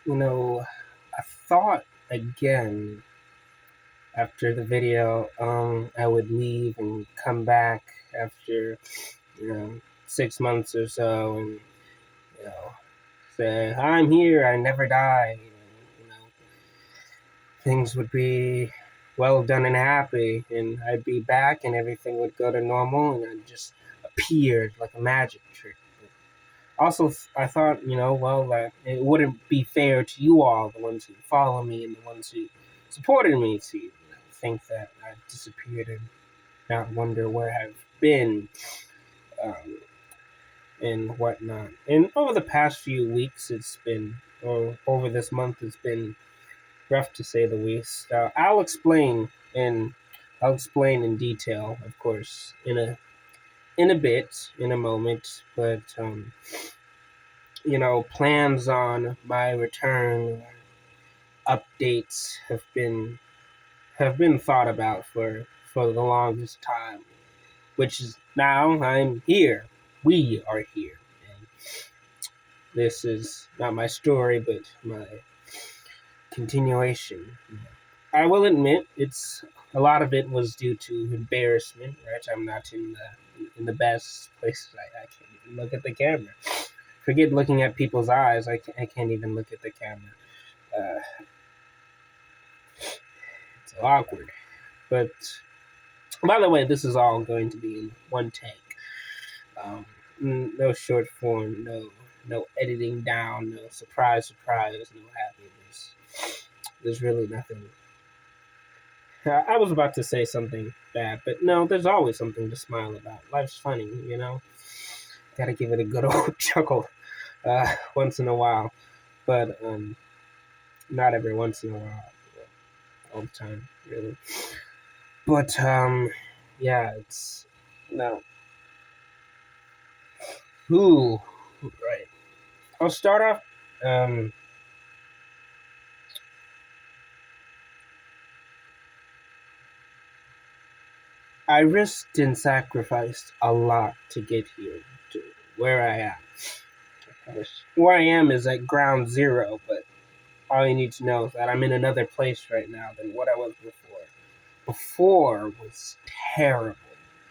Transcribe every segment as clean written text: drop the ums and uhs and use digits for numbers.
You know, I thought again after the video, I would leave and come back after, 6 months or so, and you know, say, "I'm here. I never die." Things would be well done and happy, and I'd be back, and everything would go to normal, and I'd just appeared like a magic trick. Also, I thought, well, that it wouldn't be fair to you all, the ones who follow me and the ones who supported me, to think that I've disappeared and not wonder where I've been, um, and whatnot. And over the past few weeks, or over this month, it's been rough to say the least. I'll explain in detail, of course, in a moment. But plans on my return, updates have been thought about for the longest time, which is now I'm here. We are here. And this is not my story, but my continuation. I will admit it's a lot of it was due to embarrassment, right? I'm not in the best places. I can't even look at the camera. Forget looking at people's eyes. I can't even look at the camera. Uh, it's awkward. But by the way, this is all going to be in one take. No short form, no editing down, no surprise, no happiness. There's really nothing. I was about to say something bad, but no, there's always something to smile about. Life's funny, you know? Gotta give it a good old chuckle once in a while. But not every once in a while. All the time, really. But yeah, it's no. Ooh, right. I'll start off. Um, I risked and sacrificed a lot to get here, to where I am. Where I am is at ground zero, but all you need to know is that I'm in another place right now than what I was before. Before was terrible.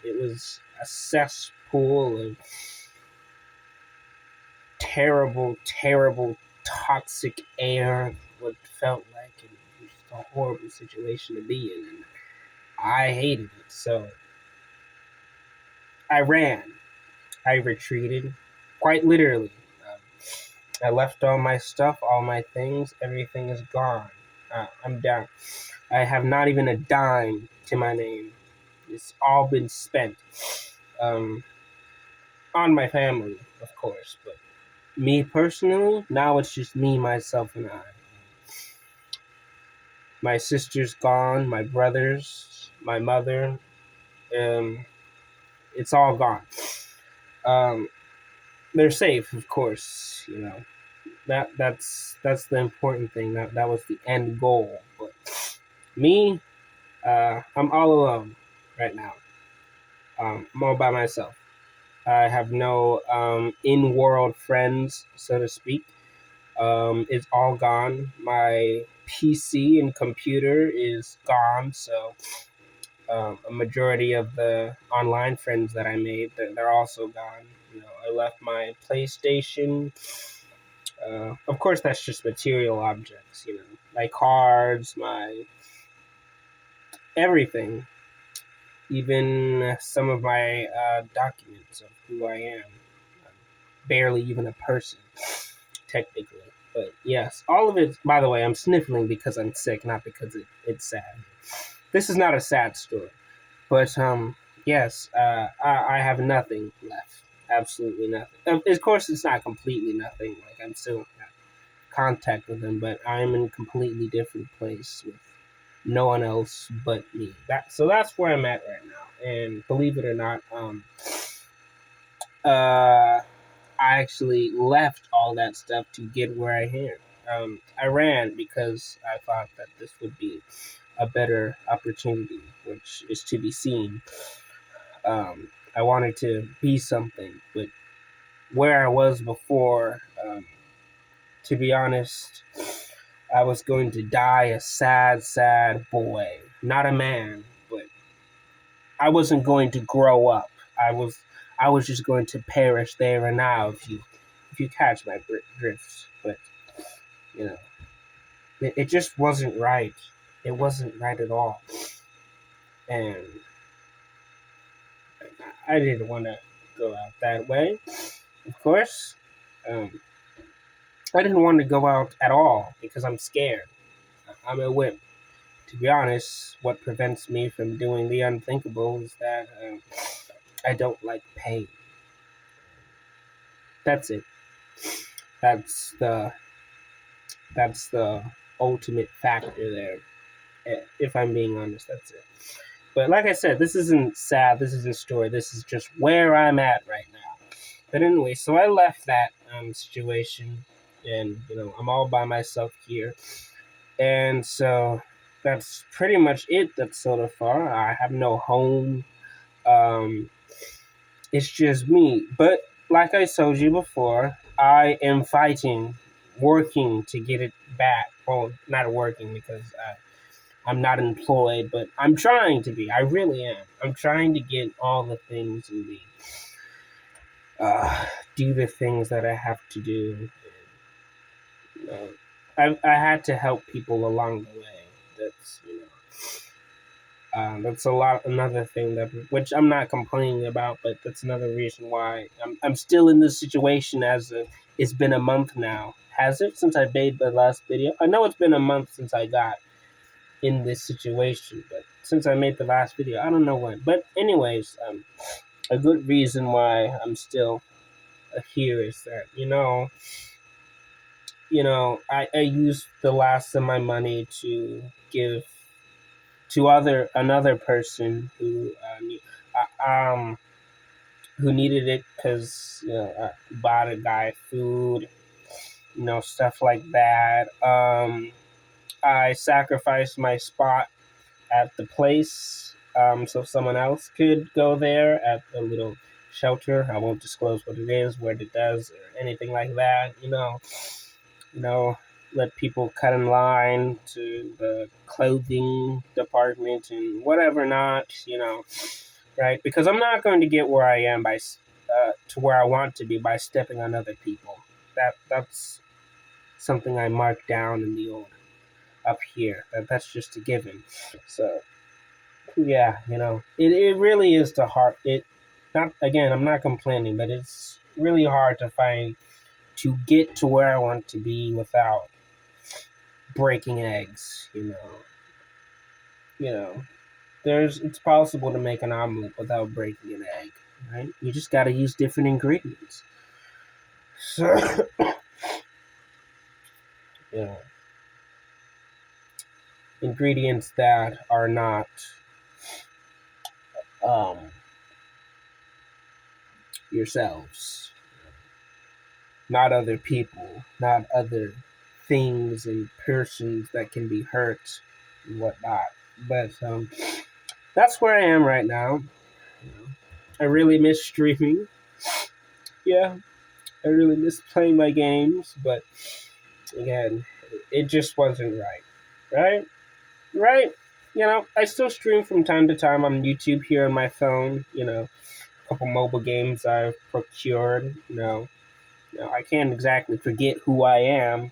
It was a cesspool of terrible, terrible, toxic air. What felt like it was just a horrible situation to be in, and I hated it. So I ran. I retreated, quite literally. Um, I left all my stuff, all my things. Everything is gone. I'm down. I have not even a dime to my name. It's all been spent um, on my family, of course. But me personally, now it's just me, myself, and I. My sister's gone. My brothers, my mother. Um, it's all gone. Um, they're safe, of course. That's the important thing. That was the end goal. But me, I'm all alone right now. I'm all by myself. I have no in-world friends, so to speak. It's all gone. My PC and computer is gone. So a majority of the online friends that I made, they're also gone. I left my PlayStation. Of course, that's just material objects. My cards, my everything, even some of my documents of who I am. I'm barely even a person, technically. But yes, all of it. By the way, I'm sniffling because I'm sick, not because it's sad. This is not a sad story, but yes, I have nothing left. Absolutely nothing. Of course, it's not completely nothing. Like I'm still in contact with them, but I'm in a completely different place with no one else but me. That's where I'm at right now. And believe it or not, I actually left all that stuff to get where I am. I ran because I thought that this would be a better opportunity, which is to be seen. I wanted to be something, but where I was before, to be honest, I was going to die a sad, sad boy. Not a man, but I wasn't going to grow up. I was just going to perish there and now if you catch my drift. But you know, it just wasn't right. It wasn't right at all, and I didn't want to go out that way. Of course, um, I didn't want to go out at all because I'm scared. I'm a wimp. To be honest, what prevents me from doing the unthinkable is that I don't like pain. That's it. That's the that's the ultimate factor there. If I'm being honest, that's it. But like I said, this isn't sad. This isn't story. This is just where I'm at right now. But anyway, so I left that situation, and I'm all by myself here, and so that's pretty much it. That's so far. I have no home. Um, it's just me. But like I told you before, I am fighting, working to get it back. Well, not working because I'm not employed, but I'm trying to be. I really am. I'm trying to get all the things in me. Do the things that I have to do. You know, I had to help people along the way. That's that's a lot. Another thing that which I'm not complaining about, but that's another reason why I'm still in this situation. It's been a month now. Has it since I made the last video? I know it's been a month since I got in this situation, but since I made the last video, I don't know when. But anyways, a good reason why I'm still here is that I used the last of my money to give to another person who needed it because I bought a guy food, stuff like that. I sacrificed my spot at the place so someone else could go there at the little shelter. I won't disclose what it is, what it does, or anything like that. You know, let people cut in line to the clothing department and whatever not. Right? Because I'm not going to get where I am to where I want to be by stepping on other people. That's something I marked down in the old up here. That's just a given. So yeah, it really is the hard. It not again. I'm not complaining, but it's really hard to get to where I want to be without breaking eggs. You know. It's possible to make an omelet without breaking an egg, right? You just got to use different ingredients. So, yeah, ingredients that are not um, yourselves, not other people, not other things and persons that can be hurt and whatnot. But that's where I am right now. I really miss streaming. Yeah, I really miss playing my games, but again, it just wasn't right. Right? Right? I still stream from time to time on YouTube here on my phone. A couple mobile games I've procured. I can't exactly forget who I am.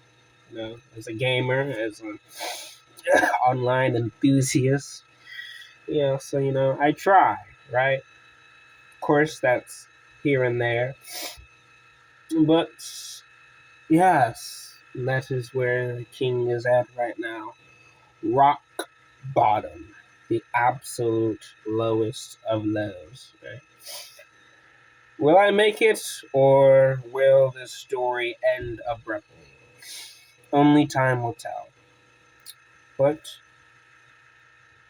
As a gamer, as an online enthusiast. So I try. Right? Of course, that's here and there, but yes, that is where the king is at right now. Rock bottom, the absolute lowest of lows. Right? Will I make it, or will this story end abruptly? Only time will tell. But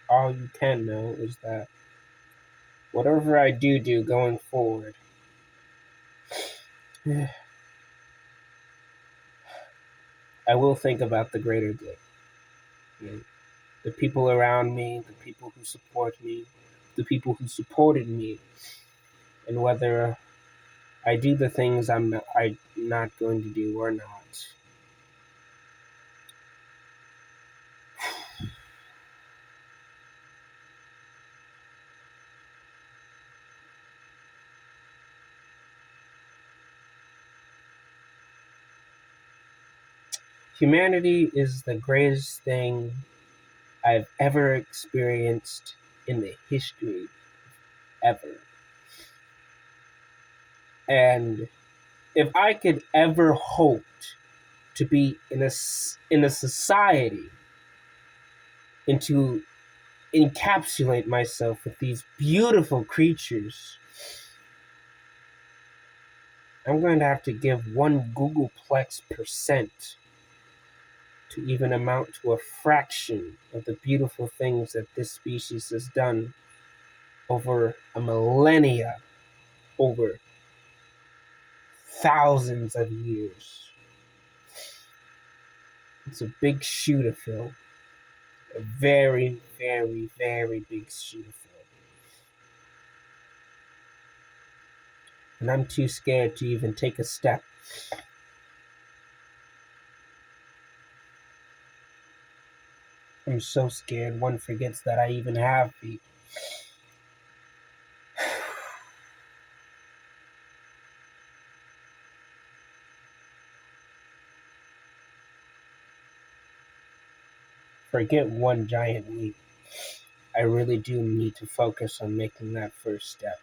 all you can know is that whatever I do going forward, I will think about the greater good. The people around me, the people who support me, the people who supported me, and whether I do the things I'm not going to do or not. Humanity is the greatest thing I've ever experienced in the history ever. And if I could ever hope to be in a society and to encapsulate myself with these beautiful creatures, I'm going to have to give one Googleplex percent to even amount to a fraction of the beautiful things that this species has done over a millennia, over thousands of years. It's a big shoe to fill. A very, very, very big shoe to fill. And I'm too scared to even take a step. I'm so scared one forgets that I even have feet. Forget one giant leap. I really do need to focus on making that first step.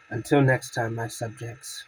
Until next time, my subjects.